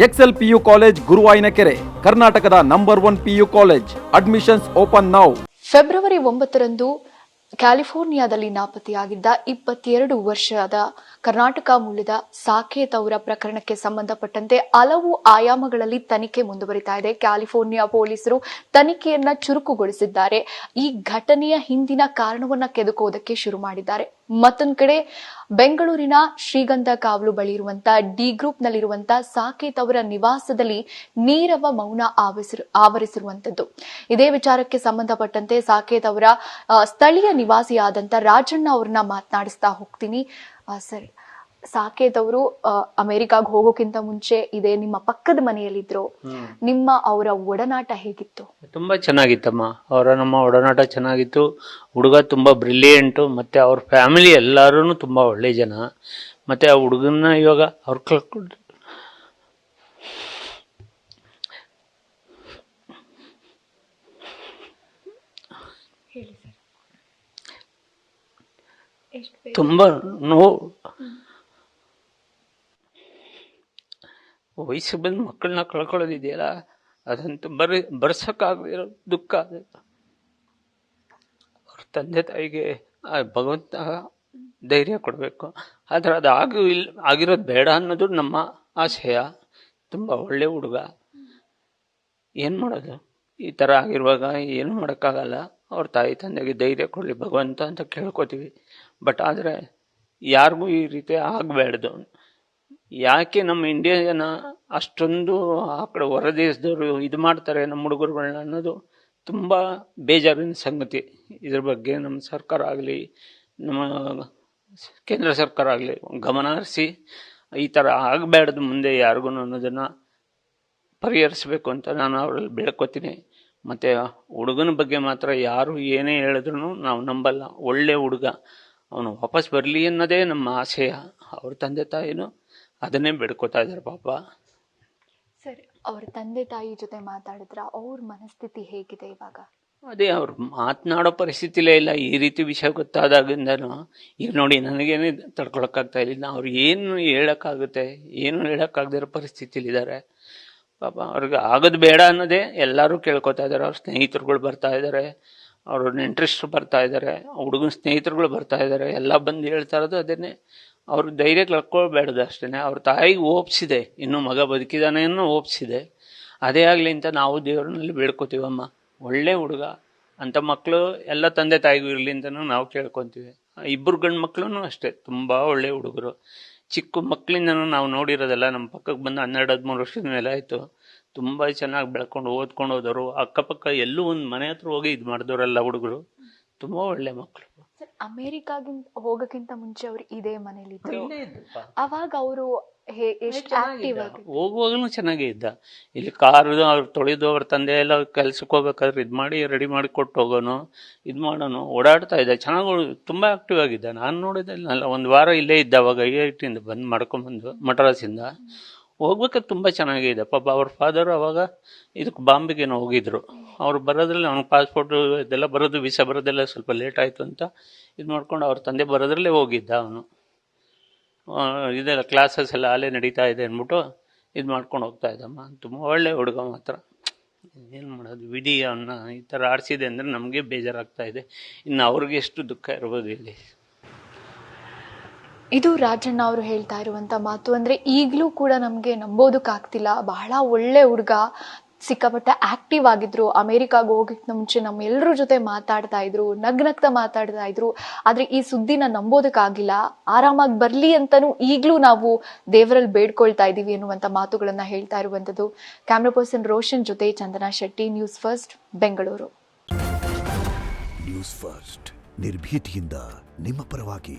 Excel PU college Guruvayanakere, ಕರ್ನಾಟಕದ number 1 PU college. Admissions open now. February 9ರಂದು ಕ್ಯಾಲಿಫೋರ್ನಿಯಾದಲ್ಲಿ ನಾಪತ್ತೆಯಾಗಿದ್ದ 22 ವರ್ಷದ ಕರ್ನಾಟಕ ಮೂಲದ ಸಾಕೇತ್ ಅವರ ಪ್ರಕರಣಕ್ಕೆ ಸಂಬಂಧಪಟ್ಟಂತೆ ಹಲವು ಆಯಾಮಗಳಲ್ಲಿ ತನಿಖೆ ಮುಂದುವರಿತಾ ಇದೆ. ಕ್ಯಾಲಿಫೋರ್ನಿಯಾ ಪೊಲೀಸರು ತನಿಖೆಯನ್ನ ಚುರುಕುಗೊಳಿಸಿದ್ದಾರೆ. ಈ ಘಟನೆಯ ಹಿಂದಿನ ಕಾರಣವನ್ನ ಕೆದಕೋದಕ್ಕೆ ಶುರು ಮಾಡಿದ್ದಾರೆ. ಮತ್ತೊಂದು ಕಡೆ ಬೆಂಗಳೂರಿನ ಶ್ರೀಗಂಧ ಕಾವಲು ಬಳಿ ಇರುವಂತಹ ಡಿ ಗ್ರೂಪ್ ನಲ್ಲಿರುವಂತಹ ಸಾಕೇತ್ ಅವರ ನಿವಾಸದಲ್ಲಿ ನೀರವ ಮೌನ ಆವರಿಸಿರುವಂತದ್ದು. ಇದೇ ವಿಚಾರಕ್ಕೆ ಸಂಬಂಧಪಟ್ಟಂತೆ ಸಾಕೇತ್ ಅವರ ಸ್ಥಳೀಯ ನಿವಾಸಿಯಾದಂತ ರಾಜಣ್ಣ ಅವ್ರನ್ನ ಮಾತನಾಡಿಸ್ತಾ ಹೋಗ್ತೀನಿ. ಸರಿ, ಸಾಕೇತ್ ಅವರು ಅಮೆರಿಕಾಗ್ ಹೋಗೋಕ್ಕಿಂತ ಮುಂಚೆ ಇದೇ ನಿಮ್ಮ ಪಕ್ಕದ ಮನೆಯಲ್ಲಿದ್ರು. ನಿಮ್ಮ ಅವರ ಒಡನಾಟ ಹೇಗಿತ್ತು? ತುಂಬಾ ಚೆನ್ನಾಗಿತ್ತಮ್ಮ. ನಮ್ಮ ಒಡನಾಟ ಚೆನ್ನಾಗಿತ್ತು. ಹುಡುಗ ತುಂಬಾ ಬ್ರಿಲಿಯಂಟು, ಮತ್ತೆ ಅವ್ರ ಫ್ಯಾಮಿಲಿ ಎಲ್ಲಾರು ತುಂಬಾ ಒಳ್ಳೆ ಜನ. ಮತ್ತೆ ಆ ಹುಡುಗನ ಇವಾಗ ಅವ್ರ ಕಳ್ಕೊಂಡು ತುಂಬಾ ನೋವು. ವಯಸ್ಸು ಬಂದು ಮಕ್ಕಳನ್ನ ಕಳ್ಕೊಳ್ಳೋದಿದೆಯಲ್ಲ, ಅದಂತೂ ಬರ್ಸಕ್ಕಾಗದಿರೋ ದುಃಖ. ಅವ್ರ ತಂದೆ ತಾಯಿಗೆ ಭಗವಂತ ಧೈರ್ಯ ಕೊಡಬೇಕು. ಆದ್ರೆ ಅದು ಆಗಿರೋದು ಬೇಡ ಅನ್ನೋದು ನಮ್ಮ ಆಶಯ. ತುಂಬ ಒಳ್ಳೆ ಹುಡುಗ. ಏನು ಮಾಡೋದು, ಈ ಥರ ಆಗಿರುವಾಗ ಏನು ಮಾಡೋಕ್ಕಾಗಲ್ಲ. ಅವ್ರ ತಾಯಿ ತಂದೆಗೆ ಧೈರ್ಯ ಕೊಡಲಿ ಭಗವಂತ ಅಂತ ಕೇಳ್ಕೊತೀವಿ. ಬಟ್ ಆದರೆ ಯಾರಿಗೂ ಈ ರೀತಿ ಆಗಬೇಡ್ದು. ಯಾಕೆ ನಮ್ಮ ಇಂಡಿಯಾನ ಅಷ್ಟೊಂದು ಆ ಕಡೆ ಹೊರ ದೇಶದವರು ಇದು ಮಾಡ್ತಾರೆ ನಮ್ಮ ಹುಡುಗರುಗಳನ್ನ ಅನ್ನೋದು ತುಂಬ ಬೇಜಾರಿನ ಸಂಗತಿ. ಇದ್ರ ಬಗ್ಗೆ ನಮ್ಮ ಸರ್ಕಾರ ಆಗಲಿ, ನಮ್ಮ ಕೇಂದ್ರ ಸರ್ಕಾರ ಆಗಲಿ ಗಮನ ಹರಿಸಿ ಈ ಥರ ಆಗಬೇಡ್ದು ಮುಂದೆ ಯಾರಿಗೂ ಅನ್ನೋದನ್ನು ಪರಿಹರಿಸಬೇಕು ಅಂತ ನಾನು ಅವರಲ್ಲಿ ಬೇಡ್ಕೋತೀನಿ. ಮತ್ತು ಹುಡುಗನ ಬಗ್ಗೆ ಮಾತ್ರ ಯಾರು ಏನೇ ಹೇಳಿದ್ರು ನಾವು ನಂಬಲ್ಲ. ಒಳ್ಳೆ ಹುಡುಗ, ಅವನು ವಾಪಸ್ ಬರಲಿ ಅನ್ನೋದೇ ನಮ್ಮ ಆಶಯ. ಅವ್ರ ತಂದೆ ತಾಯಿನೂ ಅದನ್ನೇ ಬೇಡ್ಕೋತಾ ಇದ್ದಾರೆ ಪಾಪ. ಸರಿ, ಅವ್ರ ತಂದೆ ತಾಯಿ ಜೊತೆ ಮಾತಾಡಿದ್ರ? ಅವ್ರ ಮನಸ್ಥಿತಿ ಹೇಗಿದೆ ಇವಾಗ? ಅದೇ ಅವ್ರು ಮಾತನಾಡೋ ಪರಿಸ್ಥಿತಿಲೇ ಇಲ್ಲ. ಈ ರೀತಿ ವಿಷಯ ಗೊತ್ತಾದಾಗಿಂದನು ಈಗ ನೋಡಿ ನನಗೇನೆ ತಡ್ಕೊಳಕ್ಕಾಗ್ತಾ ಇಲ್ಲ. ಅವ್ರು ಏನು ಹೇಳಕ್ಕಾಗುತ್ತೆ, ಏನು ಹೇಳಕ್ಕಾಗದಿರೋ ಪರಿಸ್ಥಿತಿಲಿದ್ದಾರೆ ಪಾಪ. ಅವ್ರಿಗೆ ಆಗೋದು ಬೇಡ ಅನ್ನೋದೇ ಎಲ್ಲರೂ ಕೇಳ್ಕೊತಾ ಇದ್ದಾರೆ. ಅವ್ರ ಸ್ನೇಹಿತರುಗಳು ಬರ್ತಾ ಇದ್ದಾರೆ, ಅವ್ರ ನೆಂಟ್ರಿಸ್ಟ್ರು ಬರ್ತಾ ಇದ್ದಾರೆ, ಹುಡುಗನ ಸ್ನೇಹಿತರುಗಳು ಬರ್ತಾ ಇದ್ದಾರೆ. ಎಲ್ಲ ಬಂದು ಹೇಳ್ತಾ ಇರೋದು ಅದನ್ನೇ. ಅವ್ರ ಧೈರ್ಯ ಕಳ್ಕೊಳ್ಬೇಡ್ದು ಅಷ್ಟೇ. ಅವ್ರ ತಾಯಿಗೆ ಓಪ್ಸಿದೆ, ಇನ್ನೂ ಮಗ ಬದುಕಿದಾನೆ ಅನ್ನೋ ಓಪ್ಸಿದೆ. ಅದೇ ಆಗಲಿ ಅಂತ ನಾವು ದೇವರಲ್ಲಿ ಬೇಡ್ಕೋತೀವಮ್ಮ. ಒಳ್ಳೆ ಹುಡುಗ ಅಂತ ಮಕ್ಕಳು ಎಲ್ಲ ತಂದೆ ತಾಯಿಗೂ ಇರಲಿ ಅಂತಲೂ ನಾವು ಕೇಳ್ಕೊತೀವಿ. ಇಬ್ಬರು ಗಂಡು ಮಕ್ಕಳು ಅಷ್ಟೇ ತುಂಬ ಒಳ್ಳೆ ಹುಡುಗರು. ಚಿಕ್ಕ ಮಕ್ಕಳಿಂದನೂ ನಾವು ನೋಡಿರೋದಲ್ಲ, ನಮ್ಮ ಪಕ್ಕಕ್ಕೆ ಬಂದು 12-13 ವರ್ಷದ ಮೇಲೆ ಆಯಿತು. ತುಂಬ ಚೆನ್ನಾಗಿ ಬೆಳ್ಕೊಂಡು ಓದ್ಕೊಂಡು ಹೋದವರು. ಅಕ್ಕಪಕ್ಕ ಎಲ್ಲೂ ಒಂದು ಮನೆ ಹತ್ರ ಹೋಗಿ ಇದು ಮಾಡಿದವರೆಲ್ಲ ಹುಡುಗರು ತುಂಬ ಒಳ್ಳೆ ಮಕ್ಕಳು. ಅಮೆರಿಕಾಗಿಂತ ಹೋಗಕ್ಕಿಂತ ಮುಂಚೆ ಅವ್ರು ಇದೇ ಮನೇಲಿ ಇದ್ರು. ಅವಾಗ ಅವರು ಹೋಗುವಾಗಲೂ ಚೆನ್ನಾಗೇ ಇದ್ದ. ಇಲ್ಲಿ ಕಾರು ಅವ್ರು ತೊಳೆದು ಅವ್ರ ತಂದೆ ಎಲ್ಲ ಕೆಲ್ಸಕ್ಕೆ ಹೋಗ್ಬೇಕಾದ್ರೆ ಇದು ಮಾಡಿ ರೆಡಿ ಮಾಡಿ ಕೊಟ್ಟು ಹೋಗೋನು, ಇದು ಮಾಡೋನು, ಓಡಾಡ್ತಾ ಇದ್ದ. ಚೆನ್ನಾಗಿ ತುಂಬ ಆಕ್ಟಿವ್ ಆಗಿದ್ದ. ನಾನು ನೋಡಿದ್ದಲ್ಲ, 1 ವಾರ ಇಲ್ಲೇ ಇದ್ದ. ಅವಾಗ IIT ಬಂದು ಮಾಡ್ಕೊಂಬಂದು ಮಡ್ರಾಸಿಂದ ಹೋಗ್ಬೇಕಾದ್ರೆ ತುಂಬ ಚೆನ್ನಾಗೇ ಇದೆ ಪಾಪ. ಅವ್ರ ಫಾದರ್ ಅವಾಗ ಇದಕ್ಕೆ ಬಾಂಬೆಗೇನೋ ಹೋಗಿದ್ರು. ಅವ್ರು ಬರೋದ್ರಲ್ಲಿ ಅವ್ನಿಗೆ ಪಾಸ್ಪೋರ್ಟು ಇದೆಲ್ಲ ಬರೋದು, ವೀಸಾ ಬರೋದೆಲ್ಲ ಸ್ವಲ್ಪ ಲೇಟ್ ಆಯಿತು ಅಂತ ಇದು ಮಾಡ್ಕೊಂಡು ಅವ್ರ ತಂದೆ ಬರೋದ್ರಲ್ಲೇ ಹೋಗಿದ್ದ ಅವನು. ಇದೆಲ್ಲ ಕ್ಲಾಸಸ್ ಎಲ್ಲ ಅಲ್ಲೇ ನಡೀತಾ ಇದೆ ಅಂದ್ಬಿಟ್ಟು ಇದು ಮಾಡ್ಕೊಂಡು ಹೋಗ್ತಾ ಇದ್ದಮ್ಮ. ತುಂಬ ಒಳ್ಳೆ ಹುಡುಗ ಮಾತ್ರ. ಏನು ಮಾಡೋದು, ವಿಧಿ ಅವನ್ನ ಈ ಥರ ಆಡಿಸಿದೆ ಅಂದರೆ ನಮಗೆ ಬೇಜಾರಾಗ್ತಾ ಇದೆ. ಇನ್ನು ಅವ್ರಿಗೆ ಎಷ್ಟು ದುಃಖ ಇರ್ಬೋದು ಇಲ್ಲಿ. ಇದು ರಾಜಣ್ಣ ಅವರು ಹೇಳ್ತಾ ಇರುವಂತ ಮಾತು. ಅಂದ್ರೆ ಈಗಲೂ ಕೂಡ ನಮ್ಗೆ ನಂಬೋದಕ್ಕಾಗ್ತಿಲ್ಲ. ಬಹಳ ಒಳ್ಳೆ ಹುಡುಗ, ಸಿಕ್ಕಾಪಟ್ಟೆ ಆಕ್ಟಿವ್ ಆಗಿದ್ರು. ಅಮೆರಿಕಾಗ ಹೋಗಕ್ಕೆ ಮುಂಚೆ ನಮ್ಮೆಲ್ಲರ ಜೊತೆ ಮಾತಾಡ್ತಾ ಇದ್ರು, ನಗ್ನಗ್ತಾ ಮಾತಾಡ್ತಾ ಇದ್ರು. ಆದ್ರೆ ಈ ಸುದ್ದಿನ ನಂಬೋದಕ್ಕಾಗಿಲ್ಲ. ಆರಾಮಾಗಿ ಬರ್ಲಿ ಅಂತಾನು ಈಗ್ಲೂ ನಾವು ದೇವರಲ್ಲಿ ಬೇಡ್ಕೊಳ್ತಾ ಇದೀವಿ ಎನ್ನುವಂತ ಮಾತುಗಳನ್ನ ಹೇಳ್ತಾ ಇರುವಂತದ್ದು. ಕ್ಯಾಮ್ರಾ ಪರ್ಸನ್ ರೋಷನ್ ಜೊತೆ Chandana Shetty, news first, Bengaluru. News first, ನಿರ್ಭೀತಿಯಿಂದ ನಿಮ್ಮ ಪರವಾಗಿ.